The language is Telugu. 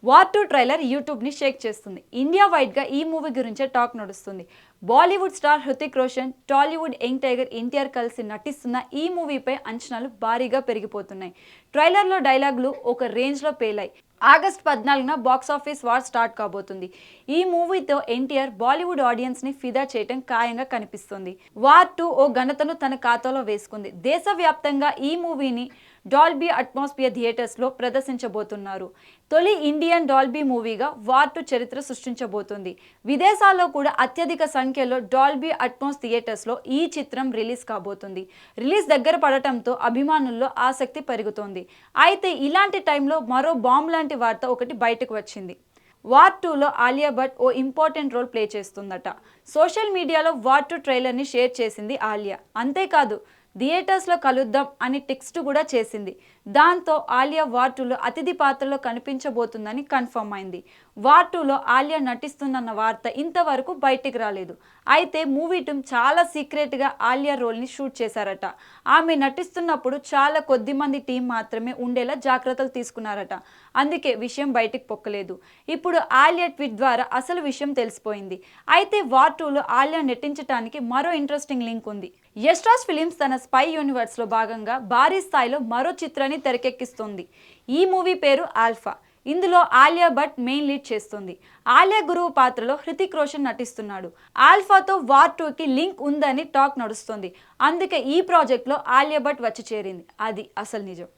వార్ 2 ట్రైలర్ యూట్యూబ్ని షేక్ చేస్తుంది. ఇండియా వైడ్గా ఈ మూవీ గురించే టాక్ నడుస్తుంది. Bollywood star Hrithik Roshan, Tollywood young tiger NTR కలిసి నటిస్తున్న ఈ మూవీపై అంచనాలు భారీగా పెరిగిపోతున్నాయి. ట్రైలర్లో డైలాగులు ఒక రేంజ్లో పేలాయి. ఆగస్టు 14న బాక్సాఫీస్ వార్ స్టార్ట్ కాబోతుంది. ఈ మూవీతో ఎన్టీఆర్ బాలీవుడ్ ఆడియన్స్ని ఫిదా చేయడం ఖాయంగా కనిపిస్తుంది. వార్ 2 ఓ ఘనతను తన ఖాతాలో వేసుకుంది. దేశవ్యాప్తంగా ఈ మూవీని డాల్బీ అట్మాస్ఫియర్ థియేటర్స్లో ప్రదర్శించబోతున్నారు. తొలి ఇండియన్ డాల్బీ మూవీగా వార్ 2 చరిత్ర సృష్టించబోతుంది. విదేశాల్లో కూడా అత్యధిక సంఖ్యలో డాల్బీ అట్మాస్ థియేటర్స్లో ఈ చిత్రం రిలీజ్ కాబోతుంది. రిలీజ్ దగ్గర పడటంతో అభిమానుల్లో ఆసక్తి పెరుగుతోంది. అయితే ఇలాంటి టైంలో మరో బాంబ్ లాంటి వార్త ఒకటి బయటకు వచ్చింది. వార్ 2లో ఆలియా భట్ ఓ ఇంపార్టెంట్ రోల్ ప్లే చేస్తుందట. సోషల్ మీడియాలో వార్ 2 ట్రైలర్ని షేర్ చేసింది ఆలియా. అంతేకాదు థియేటర్స్లో కలుద్దాం అని టెక్స్ట్ కూడా చేసింది. దాంతో ఆలియా వార్ 2లో అతిథి పాత్రలో కనిపించబోతుందని కన్ఫర్మ్ అయింది. వార్ 2లో ఆలియా నటిస్తుందన్న వార్త ఇంతవరకు బయటికి రాలేదు. అయితే మూవీ టీం చాలా సీక్రెట్గా ఆలియా రోల్ని షూట్ చేశారట. ఆమె నటిస్తున్నప్పుడు చాలా కొద్ది మంది టీం మాత్రమే ఉండేలా జాగ్రత్తలు తీసుకున్నారట. అందుకే విషయం బయటికి పొక్కలేదు. ఇప్పుడు ఆలియా ట్వీట్ ద్వారా అసలు విషయం తెలిసిపోయింది. అయితే వార్ 2లో ఆలియా నటించడానికి మరో ఇంట్రెస్టింగ్ లింక్ ఉంది. యష్రాజ్ ఫిలిమ్స్ తన స్పై యూనివర్స్లో భాగంగా భారీ స్థాయిలో మరో చిత్రాన్ని తెరకెక్కిస్తోంది. ఈ మూవీ పేరు ఆల్ఫా. ఇందులో ఆలియా భట్ మెయిన్ లీడ్ చేస్తుంది. ఆలియా గురువు పాత్రలో హృతిక్ రోషన్ నటిస్తున్నాడు. ఆల్ఫాతో వార్ 2కి లింక్ ఉందని టాక్ నడుస్తుంది. అందుకే ఈ ప్రాజెక్ట్లో ఆలియా భట్ వచ్చి చేరింది. అది అసలు నిజం.